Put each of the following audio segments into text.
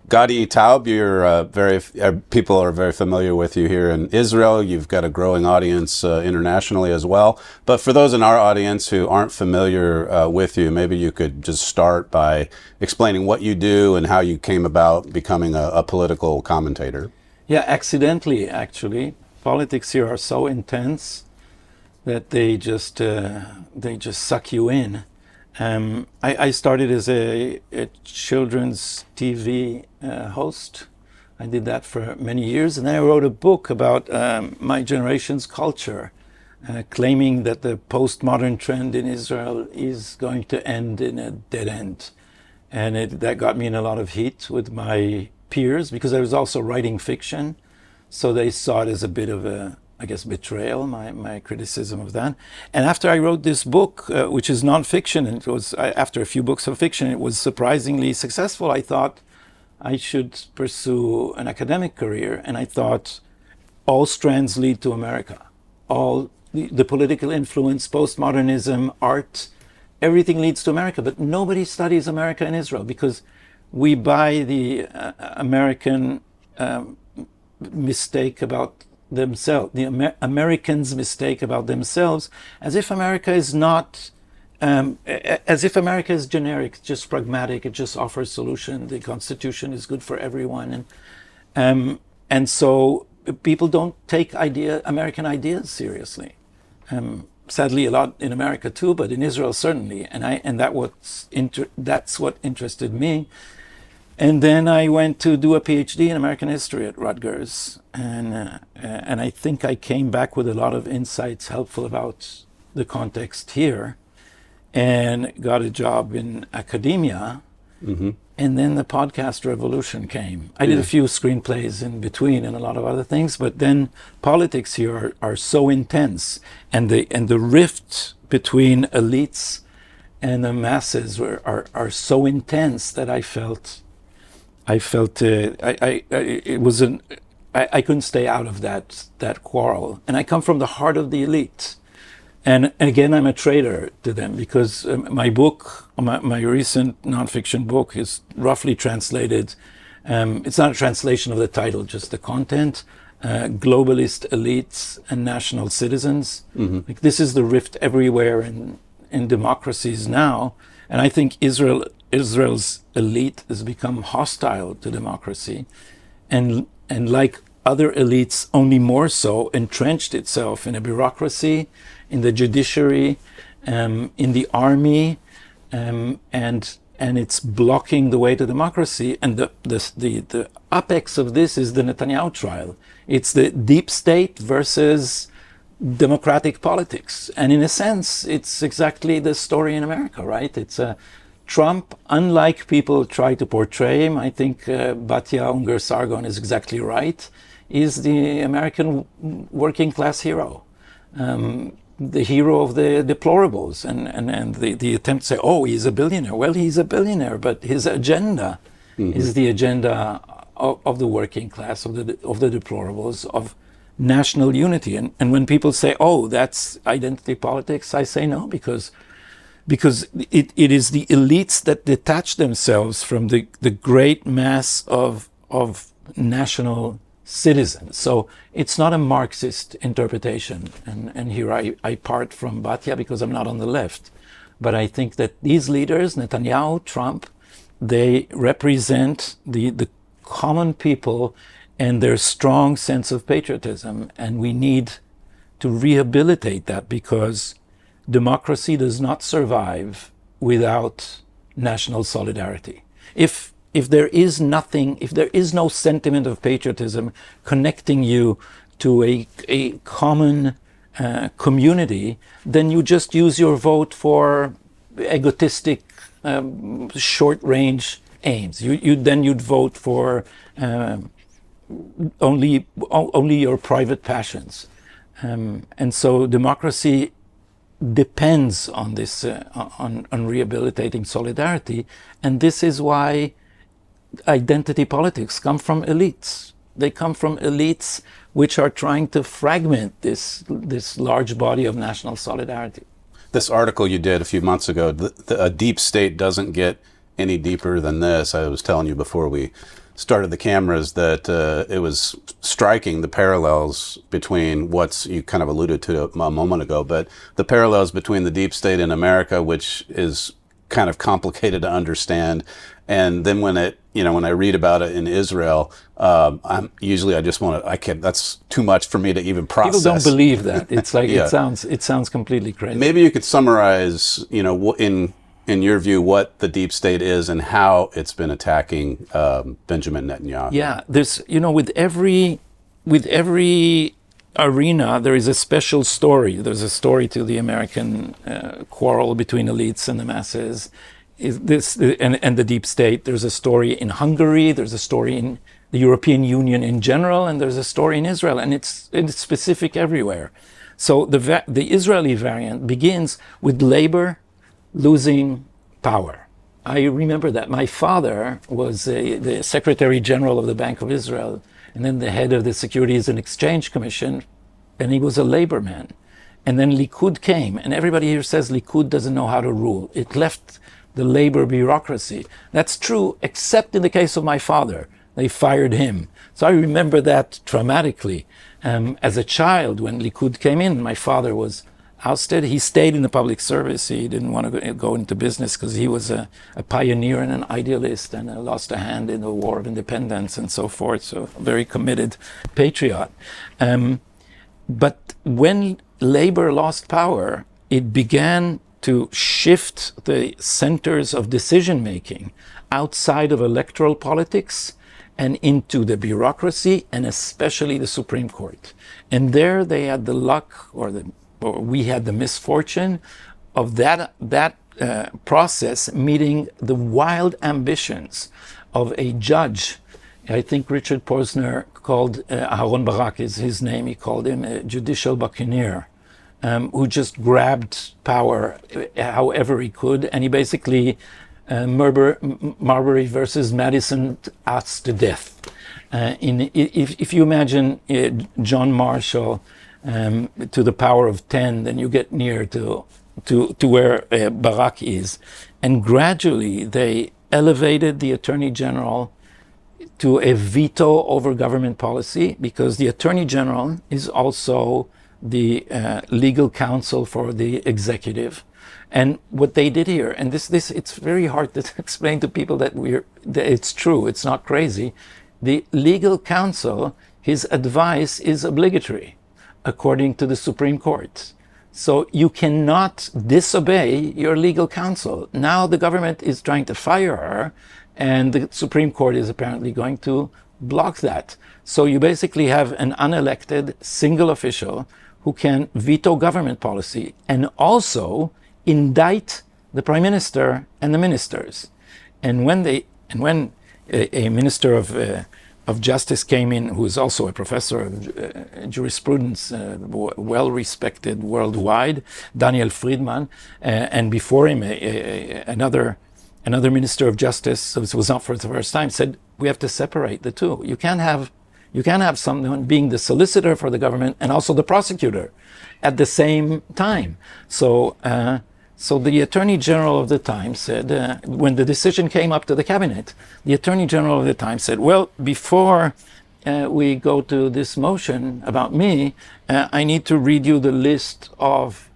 Gadi Taub, people are very familiar with you here in Israel. You've got a growing audience internationally as well. But for those in our audience who aren't familiar with you, maybe you could just start by explaining what you do and how you came about becoming a political commentator. Yeah, accidentally, actually. Politics here are so intense that they just suck you in. I started as a children's TV host. I did that for many years, and then I wrote a book about my generation's culture, claiming that the postmodern trend in Israel is going to end in a dead end. And that got me in a lot of heat with my peers, because I was also writing fiction. So they saw it as a bit of a, I guess, betrayal, my criticism of that. And after I wrote this book, which is nonfiction, and it was after a few books of fiction, it was surprisingly successful. I thought I should pursue an academic career, and I thought all strands lead to America. All the political influence, postmodernism, art, everything leads to America. But nobody studies America and Israel, because we buy the American mistake about themselves, the Americans' mistake about themselves, as if America is not, as if America is generic, just pragmatic, it just offers solution. The Constitution is good for everyone, and so people don't take American ideas seriously. Sadly, a lot in America too, but in Israel certainly, and that's what interested me. And then I went to do a PhD in American history at Rutgers, and I think I came back with a lot of insights helpful about the context here, and got a job in academia. Mm-hmm. And then the podcast revolution came. I did a few screenplays in between and a lot of other things, but then politics here are so intense, and the rift between elites and the masses are so intense that I felt I couldn't stay out of that quarrel. And I come from the heart of the elite. And again, I'm a traitor to them, because my book, my recent nonfiction book, is roughly translated. It's not a translation of the title, just the content. Globalist elites and national citizens. Mm-hmm. Like, this is the rift everywhere in democracies now. And I think Israel's elite has become hostile to democracy, and like other elites, only more so, entrenched itself in a bureaucracy, in the judiciary, in the army, and it's blocking the way to democracy. And the apex of this is the Netanyahu trial. It's the deep state versus democratic politics, and in a sense, it's exactly the story in America, right? It's Trump, unlike people try to portray him, I think Batya Ungar-Sargon is exactly right, is the American working class hero. The hero of the deplorables, and the attempt to say, oh, he's a billionaire. Well, he's a billionaire, but his agenda is the agenda of the working class, of the deplorables, of national unity. And when people say, oh, that's identity politics, I say no, because it is the elites that detach themselves from the great mass of national citizens. So it's not a Marxist interpretation. And here I part from Batya because I'm not on the left. But I think that these leaders, Netanyahu, Trump, they represent the common people and their strong sense of patriotism. And we need to rehabilitate that, because democracy does not survive without national solidarity. If there is no sentiment of patriotism connecting you to a common community, then you just use your vote for egotistic, short-range aims. You'd vote for only your private passions, and so democracy depends on this, on rehabilitating solidarity, and this is why identity politics come from elites. They come from elites which are trying to fragment this large body of national solidarity. This article you did a few months ago, a deep state doesn't get any deeper than this. I was telling you before we started the cameras that it was striking the parallels between what's, you kind of alluded to a moment ago, but the parallels between the deep state in America, which is kind of complicated to understand, and then when I read about it in Israel, I just want to, that's too much for me to even process. People don't believe that. It's like, Yeah. it sounds completely crazy. Maybe you could summarize, in your view, what the deep state is and how it's been attacking Benjamin Netanyahu. Yeah, there's, with every arena, there is a special story. There's a story to the American quarrel between elites and the masses. And the deep state. There's a story in Hungary. There's a story in the European Union in general, and there's a story in Israel, and it's specific everywhere. So the Israeli variant begins with labor losing power. I remember that my father was the Secretary General of the Bank of Israel, and then the head of the Securities and Exchange Commission, and he was a labor man. And then Likud came, and everybody here says Likud doesn't know how to rule. It left the labor bureaucracy. That's true, except in the case of my father. They fired him. So I remember that traumatically. As a child, when Likud came in, my father was ousted. He stayed in the public service. He didn't want to go into business because he was a pioneer and an idealist, and lost a hand in the War of Independence and so forth. So a very committed patriot. But when labor lost power, it began to shift the centers of decision-making outside of electoral politics and into the bureaucracy, and especially the Supreme Court. And there they had the luck, or we had the misfortune of that process meeting the wild ambitions of a judge. I think Richard Posner called Aharon Barak is his name. He called him a judicial buccaneer. Who just grabbed power however he could, and he basically Marbury versus Madison asked to death. If you imagine John Marshall to the power of 10, then you get near to where Barak is, and gradually they elevated the Attorney General to a veto over government policy, because the Attorney General is also the legal counsel for the executive. And what they did here, and this it's very hard to explain to people that it's true, it's not crazy. The legal counsel, his advice is obligatory according to the Supreme Court. So you cannot disobey your legal counsel. Now the government is trying to fire her, and the Supreme Court is apparently going to block that. So you basically have an unelected single official who can veto government policy and also indict the Prime Minister and the ministers. And when a Minister of Justice came in, who is also a professor of jurisprudence, well respected worldwide, Daniel Friedman, and before him another Minister of Justice, this was not for the first time, said we have to separate the two. You can't have someone being the solicitor for the government and also the prosecutor at the same time. So the Attorney General of the time said, when the decision came up to the cabinet, the Attorney General of the time said, well, before we go to this motion about me, I need to read you the list of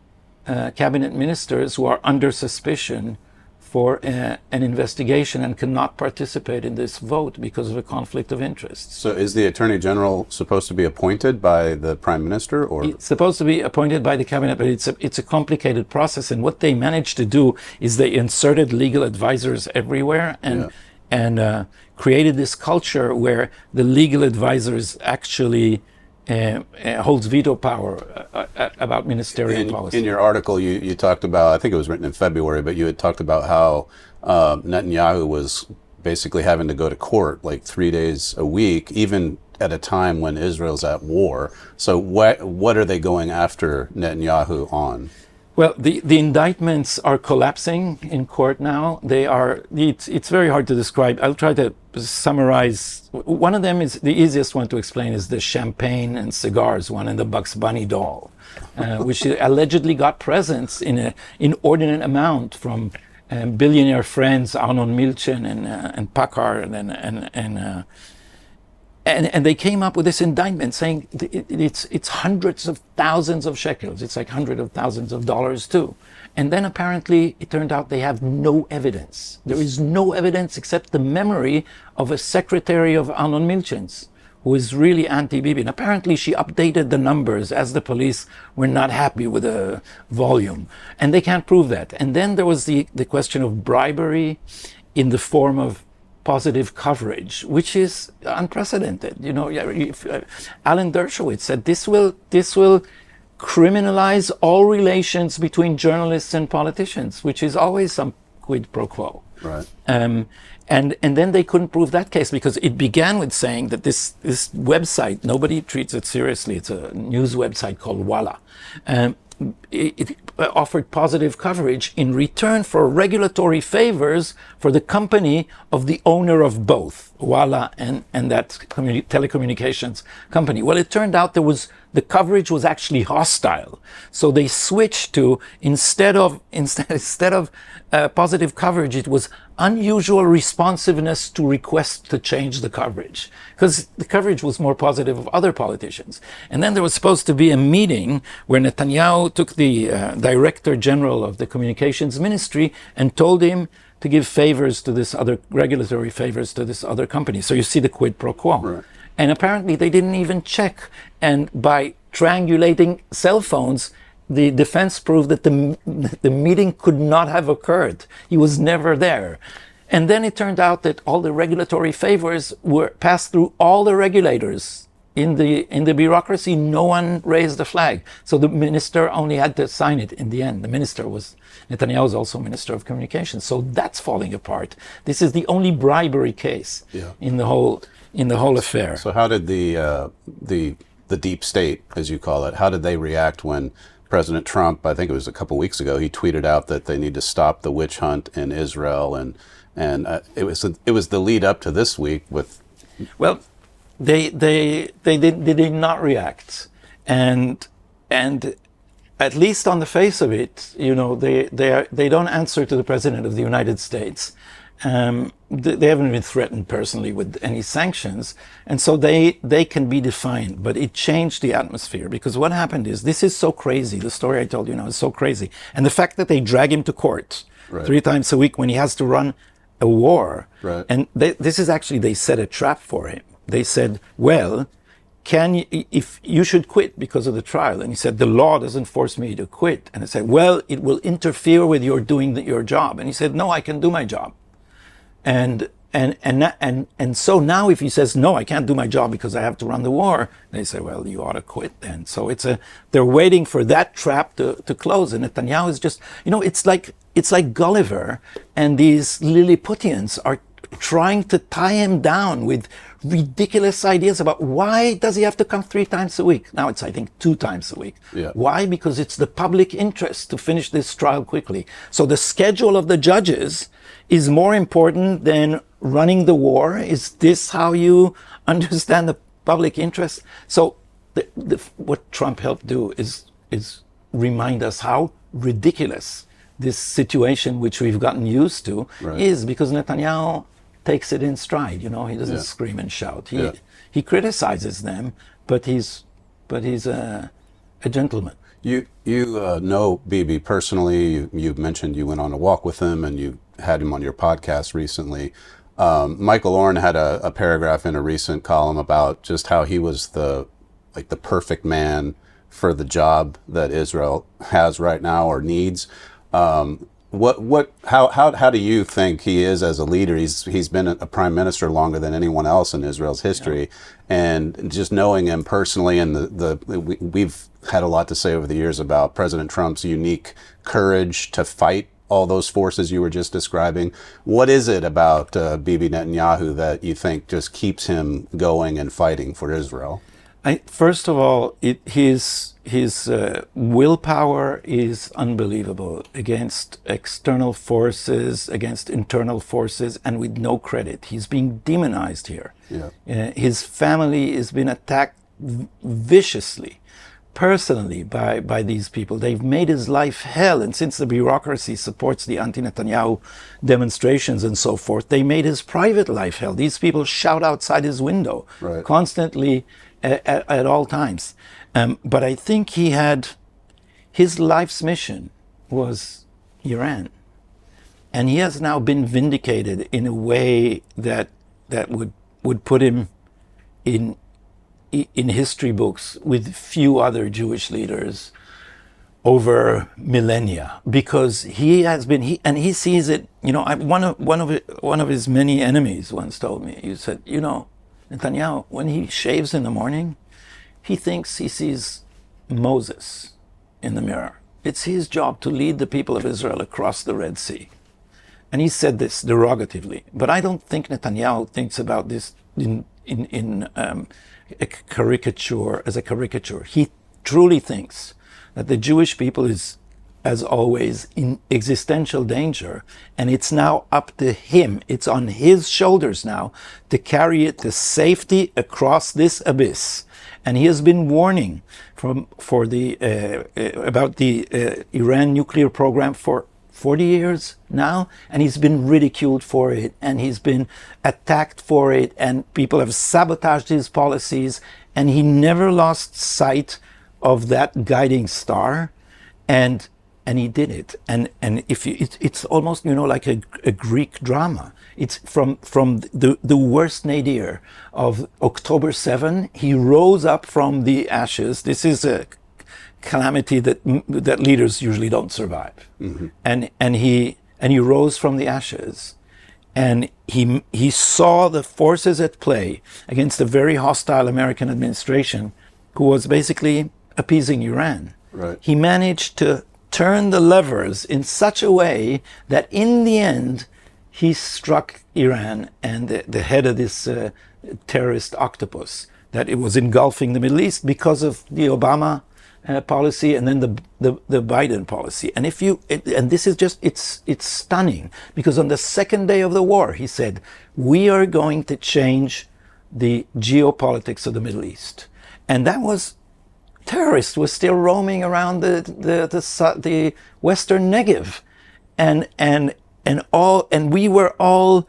cabinet ministers who are under suspicion for an investigation and cannot participate in this vote because of a conflict of interest. So is the Attorney General supposed to be appointed by the Prime Minister, or? It's supposed to be appointed by the cabinet, but it's a complicated process. And what they managed to do is they inserted legal advisors everywhere and created this culture where the legal advisors actually holds veto power about ministerial policy. In your article, you talked about, I think it was written in February, but you had talked about how Netanyahu was basically having to go to court like 3 days a week, even at a time when Israel's at war. So what are they going after Netanyahu on? Well, the indictments are collapsing in court now. It's very hard to describe. I'll try to summarize. One of them is, the easiest one to explain, is the champagne and cigars one, and the Bugs Bunny doll, which allegedly got presents in an inordinate amount from billionaire friends, Arnon Milchen and Packard, and they came up with this indictment saying it's hundreds of thousands of shekels. It's like hundreds of thousands of dollars too. And then apparently it turned out they have no evidence. There is no evidence except the memory of a secretary of Arnon Milchen's, who is really anti-Bibi. And apparently she updated the numbers as the police were not happy with the volume. And they can't prove that. And then there was the question of bribery in the form of positive coverage, which is unprecedented. You know, Alan Dershowitz said this will criminalize all relations between journalists and politicians, which is always some quid pro quo. Right. And then they couldn't prove that case because it began with saying that this website, nobody treats it seriously. It's a news website called Walla. It offered positive coverage in return for regulatory favors for the company of the owner of both, Walla and that telecommunications company. Well, it turned out the coverage was actually hostile. So they switched to, instead of positive coverage, it was unusual responsiveness to request to change the coverage, because the coverage was more positive of other politicians. And then there was supposed to be a meeting where Netanyahu took the director general of the communications ministry and told him to give favors to this other, regulatory favors to this other company. So you see the quid pro quo. Right. And apparently they didn't even check. And by triangulating cell phones, the defense proved that the meeting could not have occurred. He was never there. And then it turned out that all the regulatory favors were passed through all the regulators. In the bureaucracy, no one raised the flag. So the minister only had to sign it in the end. The minister was, Netanyahu was also Minister of Communications. So that's falling apart. This is the only bribery case in the whole affair. So how did the deep state, as you call it, how did they react when President Trump, I think it was a couple weeks ago, he tweeted out that they need to stop the witch hunt in Israel, and it was the lead up to this week with. Well, they did not react, and at least on the face of it, you know, they don't answer to the President of the United States. They haven't been threatened personally with any sanctions, and so they can be defined. But it changed the atmosphere, because what happened is, this is so crazy. The story I told you now is so crazy, and the fact that they drag him to court 3 times a week when he has to run a war. Right. And this is actually, they set a trap for him. They said, well, if you should quit because of the trial. And he said, the law doesn't force me to quit. And I said, well, it will interfere with your doing your job. And he said, no, I can do my job. And so now if he says, no, I can't do my job because I have to run the war, they say, well, you ought to quit then. So they're waiting for that trap to close. And Netanyahu is just, you know, it's like Gulliver, and these Lilliputians are trying to tie him down with ridiculous ideas about why does he have to come 3 times a week. Now it's, I think, 2 times a week. Yeah. Why? Because it's the public interest to finish this trial quickly. So the schedule of the judges is more important than running the war. Is this how you understand the public interest? So what Trump helped do is remind us how ridiculous this situation, which we've gotten used to, is, because Netanyahu takes it in stride. You know, he doesn't scream and shout. He criticizes them, but he's a gentleman. You know Bibi personally. You mentioned you went on a walk with him, and you had him on your podcast recently. Michael Oren had a paragraph in a recent column about just how he was the perfect man for the job that Israel has right now or needs. How do you think he is as a leader? He's been a prime minister longer than anyone else in Israel's history, and just knowing him personally, and we've had a lot to say over the years about President Trump's unique courage to fight all those forces you were just describing. What is it about Bibi Netanyahu that you think just keeps him going and fighting for Israel? First of all, his willpower is unbelievable against external forces, against internal forces, and with no credit. He's being demonized here. Yeah. His family has been attacked viciously personally by these people. They've made his life hell. And since the bureaucracy supports the anti-Netanyahu demonstrations and so forth, they made his private life hell. These people shout outside his window constantly at all times. But I think his life's mission was Iran. And he has now been vindicated in a way that would put him in history books with few other Jewish leaders over millennia, because he sees it. One of his many enemies once told me, he said, Netanyahu, when he shaves in the morning, he thinks he sees Moses in the mirror. It's his job to lead the people of Israel across the Red Sea. And he said this derogatively, but I don't think Netanyahu thinks about this in a caricature. He truly thinks that the Jewish people is, as always, in existential danger, and it's now up to him. It's on his shoulders now to carry it to safety across this abyss. And he has been warning about the Iran nuclear program for 40 years now, and he's been ridiculed for it, and he's been attacked for it, and people have sabotaged his policies, and he never lost sight of that guiding star, and he did it. And it's almost like a Greek drama. It's from the worst nadir of October 7. He rose up from the ashes. This is a calamity that leaders usually don't survive. Mm-hmm. And he rose from the ashes, and he saw the forces at play against a very hostile American administration who was basically appeasing Iran. Right. He managed to turn the levers in such a way that in the end he struck Iran and the head of this terrorist octopus that it was engulfing the Middle East because of the Obama policy and then the Biden policy. And and this is just, it's stunning, because on the second day of the war, he said, we are going to change the geopolitics of the Middle East. And that was, terrorists were still roaming around the Western Negev. And we were all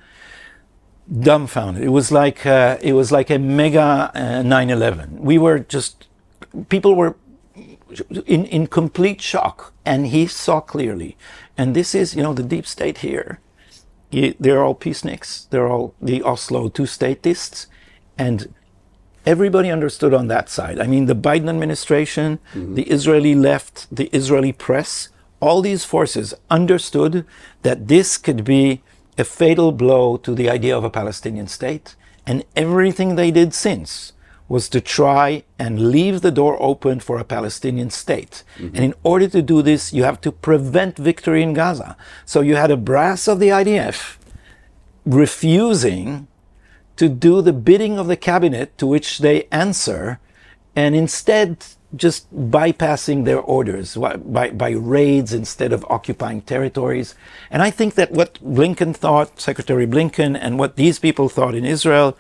dumbfounded. It was like a mega 9/11. We were just, people were in complete shock, and he saw clearly. And this is, the deep state here. They're all peaceniks. They're all the Oslo two-statists, and everybody understood on that side. I mean, the Biden administration, mm-hmm. the Israeli left, the Israeli press, all these forces understood that this could be a fatal blow to the idea of a Palestinian state, and everything they did since was to try and leave the door open for a Palestinian state. Mm-hmm. And in order to do this, you have to prevent victory in Gaza. So you had a brass of the IDF refusing to do the bidding of the cabinet to which they answer, and instead just bypassing their orders by raids instead of occupying territories. And I think that what Blinken thought, Secretary Blinken, and what these people thought in Israel,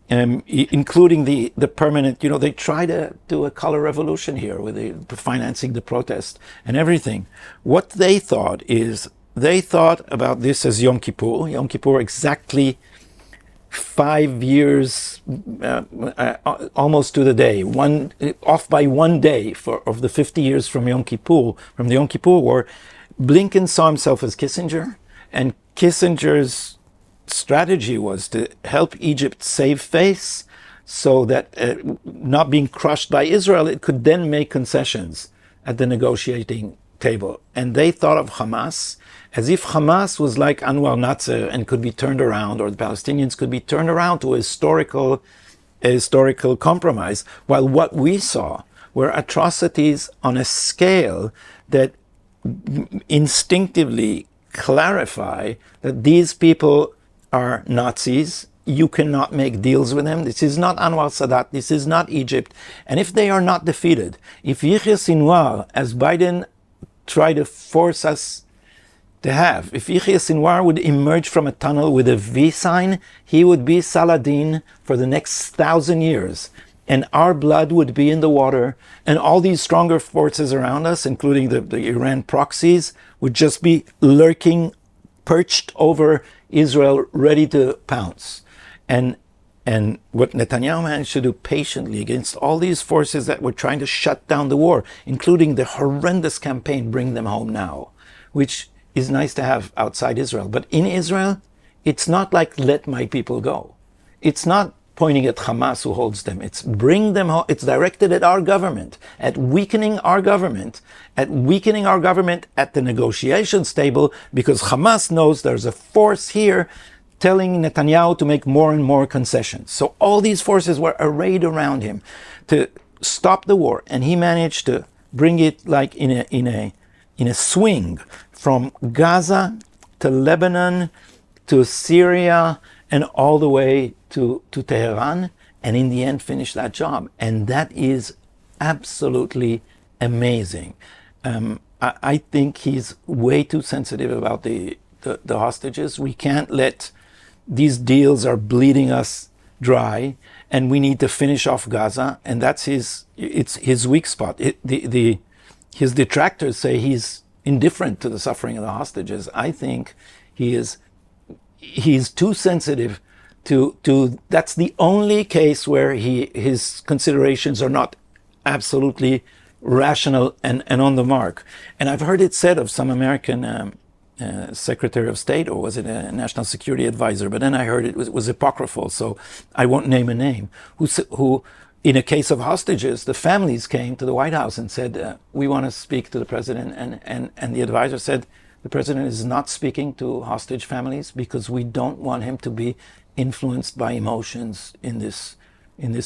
including the permanent, they try to do a color revolution here with the financing the protest and everything. What they thought is, they thought about this as Yom Kippur. Yom Kippur exactly 5 years, almost to the day, off by 1 day of the 50 years from the Yom Kippur War. Blinken saw himself as Kissinger, and Kissinger's strategy was to help Egypt save face, so that not being crushed by Israel, it could then make concessions at the negotiating table. And they thought of Hamas as if Hamas was like Anwar Nasser and could be turned around, or the Palestinians could be turned around to a historical compromise, while what we saw were atrocities on a scale that instinctively clarify that these people are Nazis. You cannot make deals with them. This is not Anwar Sadat. This is not Egypt. And if they are not defeated, if Yahya Sinwar, as Biden tried to force us to have, if Yahya Sinwar would emerge from a tunnel with a V sign, he would be Saladin for the next 1,000 years. and our blood would be in the water, and all these stronger forces around us, including the Iran proxies, would just be lurking, perched over Israel, ready to pounce. And what Netanyahu managed to do patiently against all these forces that were trying to shut down the war, including the horrendous campaign, Bring Them Home Now, which is nice to have outside Israel. But in Israel, it's not like let my people go. It's not pointing at Hamas who holds them. It's bring them home. It's directed at our government, at weakening our government, at the negotiations table, because Hamas knows there's a force here telling Netanyahu to make more and more concessions. So all these forces were arrayed around him to stop the war, and he managed to bring it like in a swing from Gaza to Lebanon to Syria and all the way to Tehran, and in the end finish that job. And that is absolutely amazing. I think he's way too sensitive about the hostages. We can't let these deals are bleeding us dry, and we need to finish off Gaza, and that's his weak spot. His detractors say he's indifferent to the suffering of the hostages. I think he's too sensitive to that's the only case where his considerations are not absolutely rational and on the mark. And I've heard it said of some American Secretary of State, or was it a national security advisor? But then I heard it was apocryphal, so I won't name a name, who in a case of hostages, the families came to the White House and said, we want to speak to the president. And the advisor said, the president is not speaking to hostage families because we don't want him to be influenced by emotions in this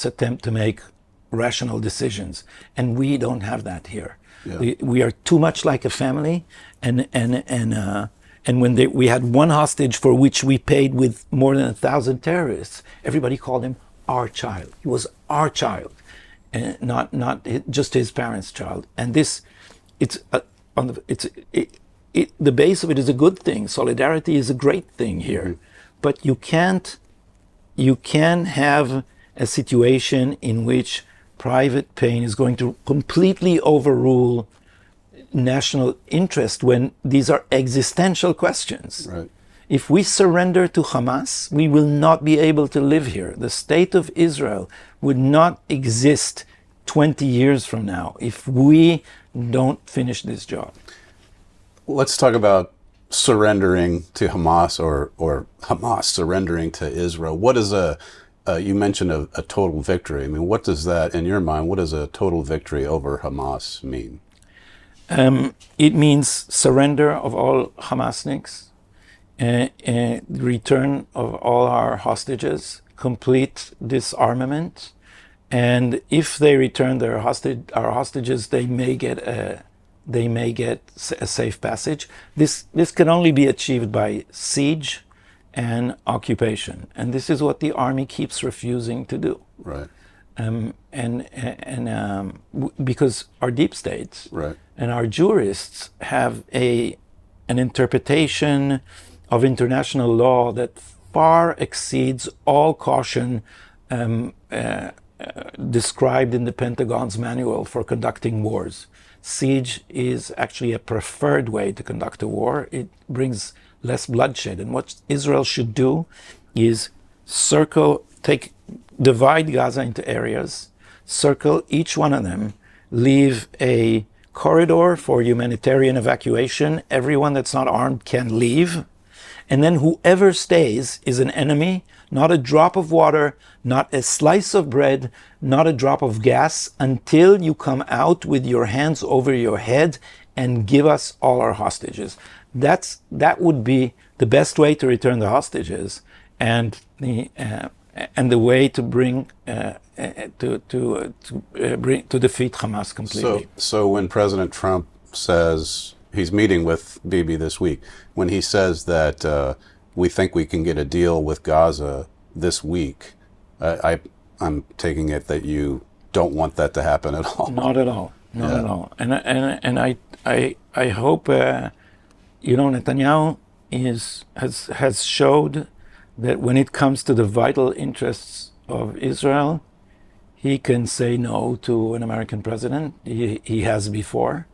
attempt to make rational decisions. And we don't have that here. Yeah. We are too much like a family, and when we had one hostage for which we paid with more than 1,000 terrorists, everybody called him our child. He was our child, and not just his parents' child. And this, the base of it is a good thing. Solidarity is a great thing here, mm-hmm. But you can have a situation in which private pain is going to completely overrule national interest when these are existential questions. Right. If we surrender to Hamas, we will not be able to live here. The state of Israel would not exist 20 years from now if we don't finish this job. Let's talk about surrendering to Hamas or Hamas surrendering to Israel. What is you mentioned a total victory. I mean, what does that, in your mind, what does a total victory over Hamas mean? It means surrender of all Hamasniks, return of all our hostages, complete disarmament, and if they return our hostages, they may get a safe passage. This can only be achieved by siege and occupation, and this is what the army keeps refusing to do. Right. Because our deep states, right, and our jurists have an interpretation of international law that far exceeds all caution described in the Pentagon's manual for conducting wars. Siege is actually a preferred way to conduct a war. It brings less bloodshed. And what Israel should do is divide Gaza into areas, circle each one of them, leave a corridor for humanitarian evacuation. Everyone that's not armed can leave. And then whoever stays is an enemy, not a drop of water, not a slice of bread, not a drop of gas, until you come out with your hands over your head and give us all our hostages. That would be the best way to return the hostages, and the way to bring to defeat Hamas completely. So when President Trump says he's meeting with Bibi this week, when he says that we think we can get a deal with Gaza this week, I'm taking it that you don't want that to happen at all. Not at all. Not at all. And I hope Netanyahu has showed that when it comes to the vital interests of Israel, he can say no to an American president. He has before.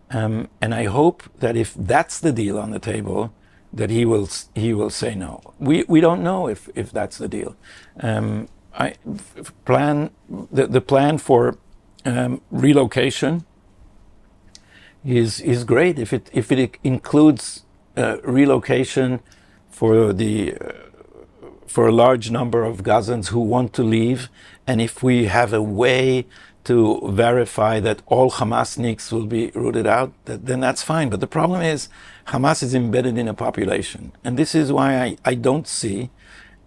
And I hope that if that's the deal on the table, that he will say no. We don't know if that's the deal. The plan for relocation is great if it includes relocation for a large number of Gazans who want to leave, and if we have a way to verify that all Hamasniks will be rooted out, then that's fine. But the problem is Hamas is embedded in a population, and this is why I don't see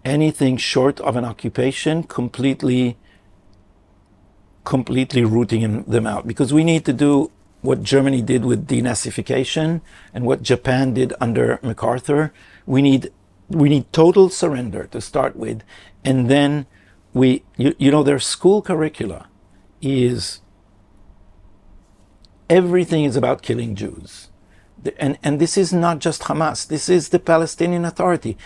anything short of an occupation completely rooting them out, because we need to do what Germany did with denazification and what Japan did under MacArthur. We need total surrender to start with, and then their school curricula is everything is about killing Jews. And this is not just Hamas, this is the Palestinian Authority.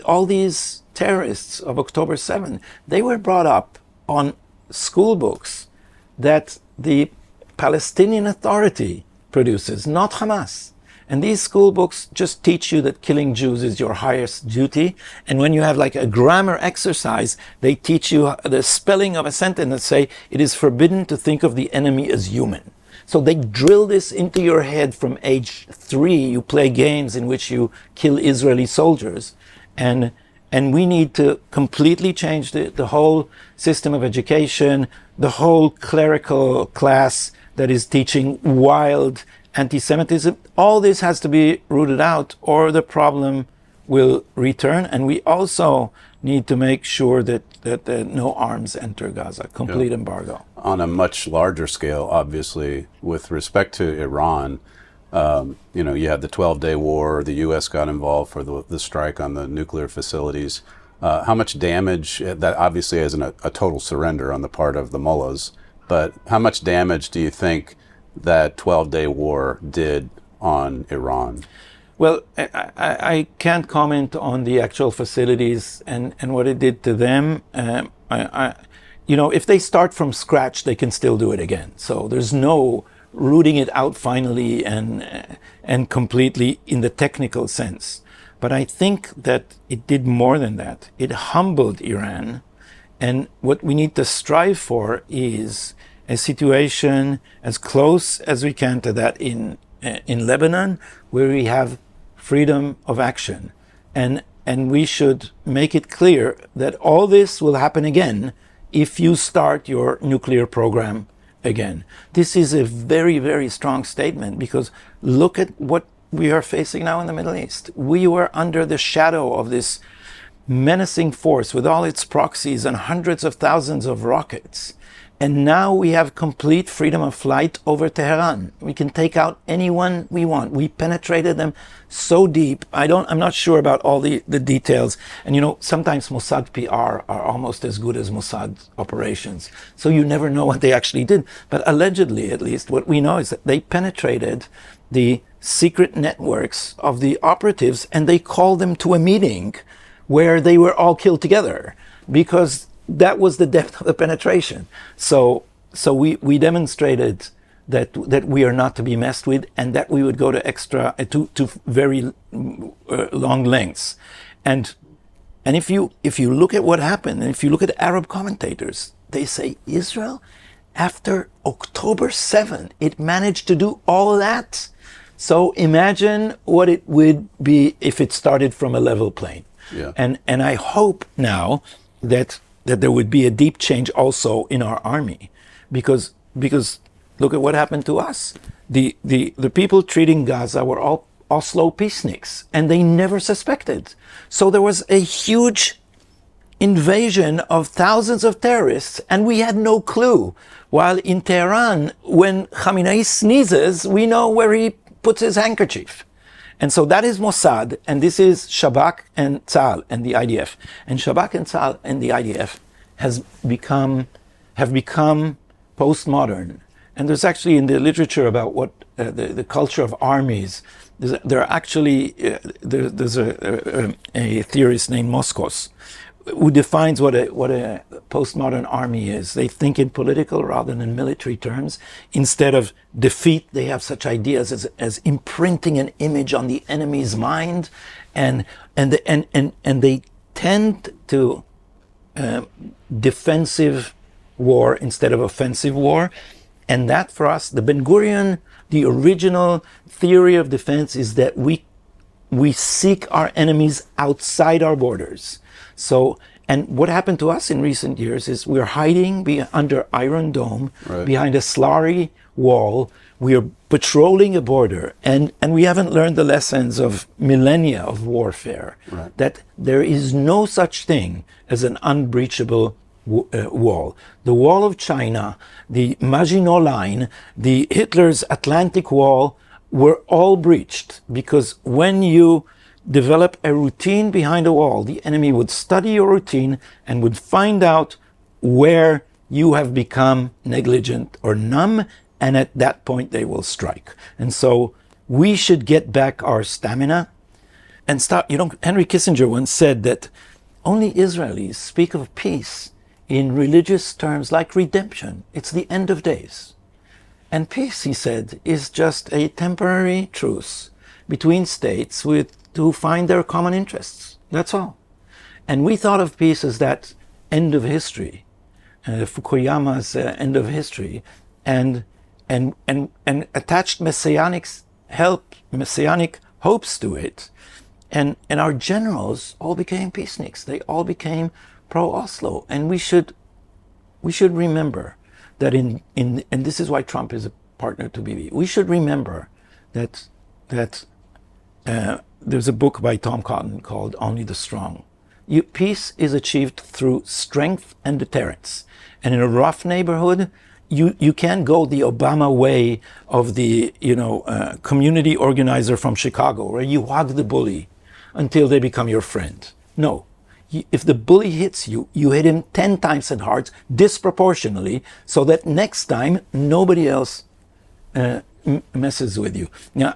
All these terrorists of October 7, they were brought up on school books that the Palestinian Authority produces, not Hamas. And these school books just teach you that killing Jews is your highest duty. And when you have like a grammar exercise, they teach you the spelling of a sentence that say, it is forbidden to think of the enemy as human. So they drill this into your head from age 3. You play games in which you kill Israeli soldiers. And we need to completely change the whole system of education, the whole clerical class that is teaching wild anti-Semitism. All this has to be rooted out, or the problem will return. And we also need to make sure that no arms enter Gaza, complete embargo. On a much larger scale, obviously, with respect to Iran, you had the 12-day war, the U.S. got involved for the strike on the nuclear facilities. How much damage, that obviously isn't a total surrender on the part of the mullahs, but how much damage do you think that 12-day war did on Iran? Well, I can't comment on the actual facilities and what it did to them. If they start from scratch, they can still do it again. So there's no rooting it out finally and completely in the technical sense. But I think that it did more than that. It humbled Iran. And what we need to strive for is a situation as close as we can to that in Lebanon, where we have freedom of action. And we should make it clear that all this will happen again if you start your nuclear program again. This is a very, very strong statement, because look at what we are facing now in the Middle East. We were under the shadow of this menacing force with all its proxies and hundreds of thousands of rockets. And now we have complete freedom of flight over Tehran. We can take out anyone we want. We penetrated them so deep. I'm not sure about all the details. And sometimes Mossad PR are almost as good as Mossad operations. So you never know what they actually did. But allegedly, at least, what we know is that they penetrated the secret networks of the operatives, and they called them to a meeting where they were all killed together, because that was the depth of the penetration. So we demonstrated that we are not to be messed with, and that we would go to very long lengths. And if you look at what happened, and if you look at Arab commentators, they say Israel, after October 7, it managed to do all that. So imagine what it would be if it started from a level plane. Yeah. And I hope now that there would be a deep change also in our army, because look at what happened to us. The people treating Gaza were all Oslo peaceniks, and they never suspected. So there was a huge invasion of thousands of terrorists, and we had no clue. While in Tehran, when Khamenei sneezes, we know where he puts his handkerchief. And so that is Mossad, and this is Shabak and Tzal and the IDF. And Shabak and Tzal and the IDF have become postmodern. And there's actually in the literature about what the culture of armies, there's a theorist named Moskos, who defines what a postmodern army is. They think in political rather than military terms. Instead of defeat, they have such ideas as imprinting an image on the enemy's mind, and they tend to defensive war instead of offensive war. And that, for us, the Ben Gurion, the original theory of defense is that we seek our enemies outside our borders. So, and what happened to us in recent years is we're hiding under Iron Dome, right, behind a slurry wall. We are patrolling a border, and we haven't learned the lessons of millennia of warfare, right, that there is no such thing as an unbreachable wall. The wall of China, the Maginot Line, the Hitler's Atlantic Wall were all breached, because when you develop a routine behind a wall, the enemy would study your routine and would find out where you have become negligent or numb, and at that point they will strike. And so we should get back our stamina and start. Henry Kissinger once said that only Israelis speak of peace in religious terms like redemption. It's the end of days. And peace, he said, is just a temporary truce between states to find their common interests. That's all. And we thought of peace as that end of history, Fukuyama's end of history, and attached messianic hopes to it. And our generals all became peaceniks. They all became pro-Oslo. And we should remember that and this is why Trump is a partner to Bibi. We should remember that there's a book by Tom Cotton called Only the Strong. Peace is achieved through strength and deterrence. And in a rough neighborhood, you can't go the Obama way of the community organizer from Chicago, where you hug the bully until they become your friend. No. If the bully hits you, you hit him 10 times as hard, disproportionately, so that next time nobody else messes with you. Now,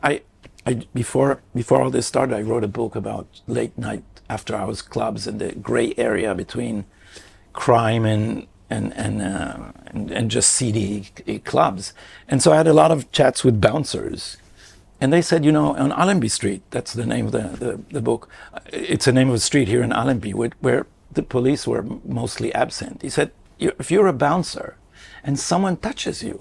before all this started, I wrote a book about late night after hours clubs and the gray area between crime and just seedy clubs. And so I had a lot of chats with bouncers. And they said, on Allenby Street, that's the name of the book. It's the name of a street here in Allenby where the police were mostly absent. He said, if you're a bouncer and someone touches you,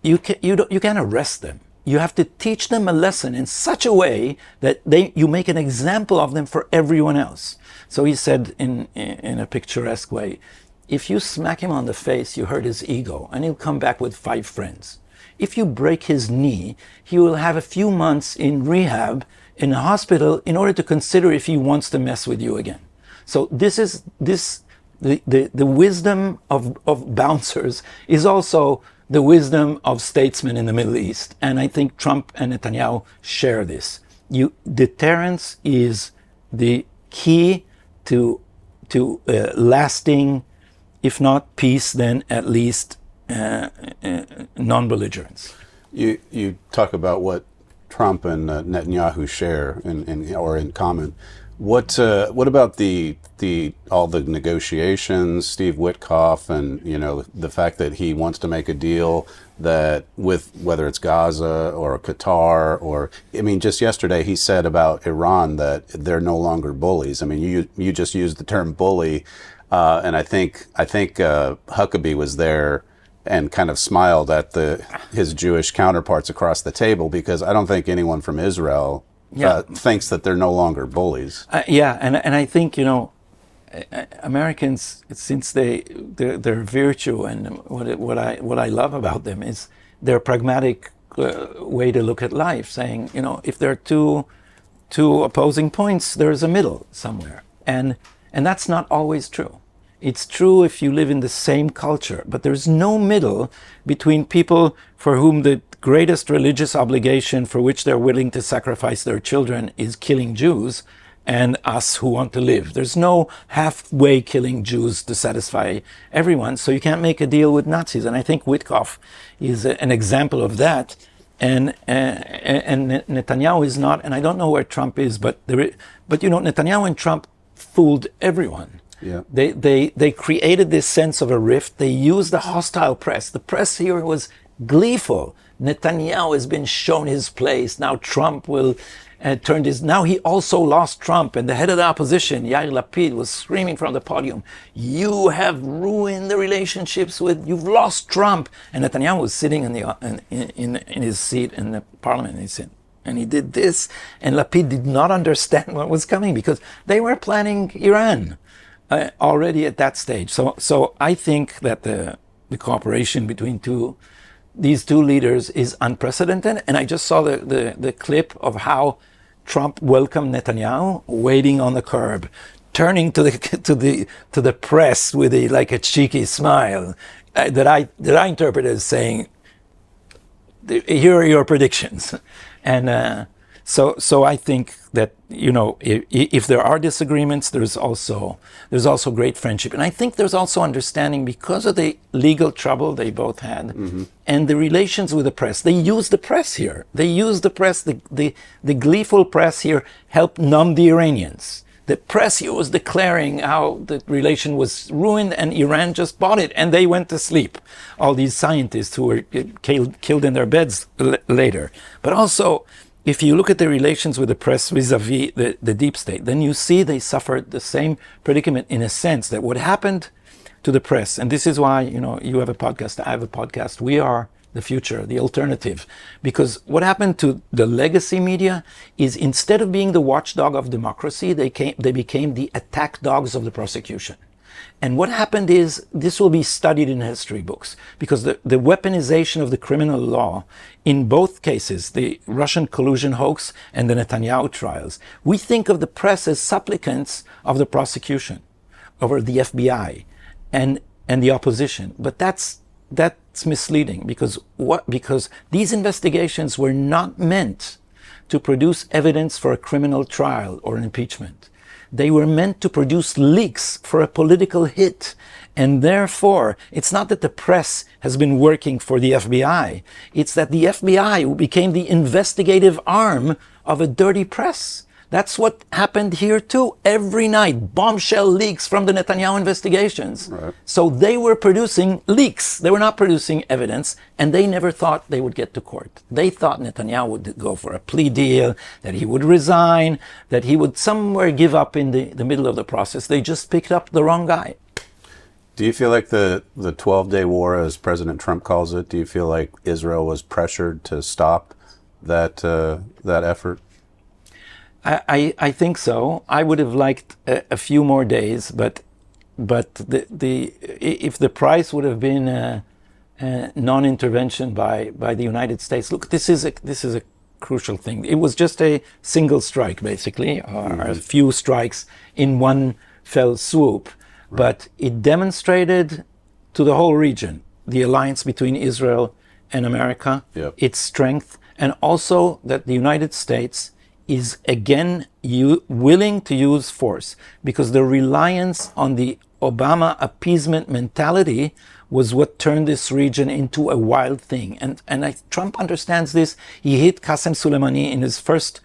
you can't arrest them. You have to teach them a lesson in such a way that you make an example of them for everyone else. So he said in a picturesque way, if you smack him on the face, you hurt his ego, and he'll come back with 5 friends. If you break his knee, he will have a few months in rehab in a hospital in order to consider if he wants to mess with you again. So the wisdom of bouncers is also the wisdom of statesmen in the Middle East. And I think Trump and Netanyahu share this. Deterrence is the key to lasting, if not peace, then at least non-belligerence. You talk about what Trump and Netanyahu share in common. What about all the negotiations, Steve Witkoff, and the fact that he wants to make a deal that with whether it's Gaza or Qatar just yesterday he said about Iran that they're no longer bullies. I mean, you just used the term bully, and I think Huckabee was there and kind of smiled at his Jewish counterparts across the table, because I don't think anyone from Israel thinks that they're no longer bullies. And I think Americans, since their virtue and what I love about them is their pragmatic way to look at life, saying if there are two opposing points, there's a middle somewhere, and that's not always true. It's true if you live in the same culture, but there's no middle between people for whom the greatest religious obligation for which they're willing to sacrifice their children is killing Jews, and us who want to live. There's no halfway killing Jews to satisfy everyone, so you can't make a deal with Nazis. And I think Witkoff is an example of that. And Netanyahu is not, and I don't know where Trump is, but Netanyahu and Trump fooled everyone. Yeah. They created this sense of a rift. They used the hostile press. The press here was gleeful. Netanyahu has been shown his place. Now Trump will turn his. Now he also lost Trump, and the head of the opposition, Yair Lapid, was screaming from the podium, "You have ruined the relationships with. You've lost Trump." And Netanyahu was sitting in his seat in the parliament, and he did this, and Lapid did not understand what was coming because they were planning Iran already at that stage. So I think that the cooperation between these two leaders is unprecedented. And I just saw the clip of how Trump welcomed Netanyahu, waiting on the curb, turning to the press with a cheeky smile that I interpret as saying, "Here are your predictions." And so I think that, if there are disagreements, there's also great friendship, and I think there's also understanding because of the legal trouble they both had, and the relations with the press. They use the press here. They use the press. The gleeful press here helped numb the Iranians. The press here was declaring how the relation was ruined, and Iran just bought it, and they went to sleep. All these scientists who were killed in their beds later. But also, if you look at the relations with the press vis-a-vis the deep state, then you see they suffered the same predicament in a sense that what happened to the press, and this is why, you have a podcast, I have a podcast, we are the future, the alternative. Because what happened to the legacy media is instead of being the watchdog of democracy, they became the attack dogs of the prosecution. And what happened is, this will be studied in history books, because the weaponization of the criminal law in both cases, the Russian collusion hoax and the Netanyahu trials, we think of the press as supplicants of the prosecution over the FBI and the opposition. But that's misleading, because these investigations were not meant to produce evidence for a criminal trial or an impeachment. They were meant to produce leaks for a political hit. And therefore, it's not that the press has been working for the FBI. It's that the FBI became the investigative arm of a dirty press. That's what happened here too. Every night, bombshell leaks from the Netanyahu investigations. Right. So they were producing leaks. They were not producing evidence, and they never thought they would get to court. They thought Netanyahu would go for a plea deal, that he would resign, that he would somewhere give up in the middle of the process. They just picked up the wrong guy. Do you feel like the 12-day war, as President Trump calls it, do you feel like Israel was pressured to stop that effort? I think so. I would have liked a few more days, but if the price would have been non-intervention by the United States. Look, this is a crucial thing. It was just a single strike, basically, or a few strikes in one fell swoop, but it demonstrated to the whole region the alliance between Israel and America, its strength, and also that the United States is again willing to use force, because the reliance on the Obama appeasement mentality was what turned this region into a wild thing. And Trump understands this. He hit Qasem Soleimani in his first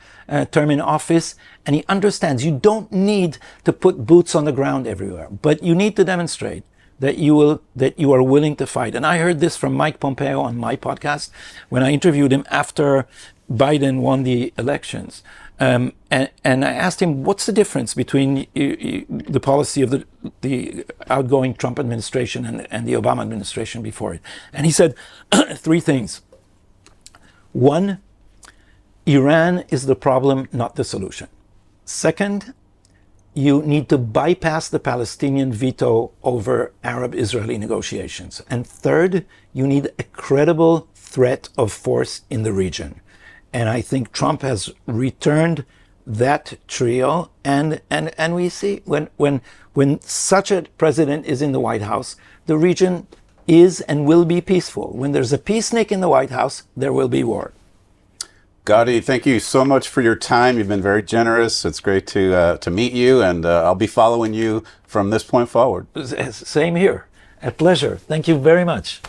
term in office, and he understands you don't need to put boots on the ground everywhere, but you need to demonstrate that you are willing to fight. And I heard this from Mike Pompeo on my podcast when I interviewed him after Biden won the elections. And I asked him, what's the difference between the policy of the outgoing Trump administration and the Obama administration before it? And he said three things. One, Iran is the problem, not the solution. Second, you need to bypass the Palestinian veto over Arab-Israeli negotiations. And third, you need a credible threat of force in the region. And I think Trump has returned that trio. And we see when such a president is in the White House, the region is and will be peaceful. When there's a peacenik in the White House, there will be war. Gadi, thank you so much for your time. You've been very generous. It's great to meet you, and I'll be following you from this point forward. Same here. A pleasure. Thank you very much.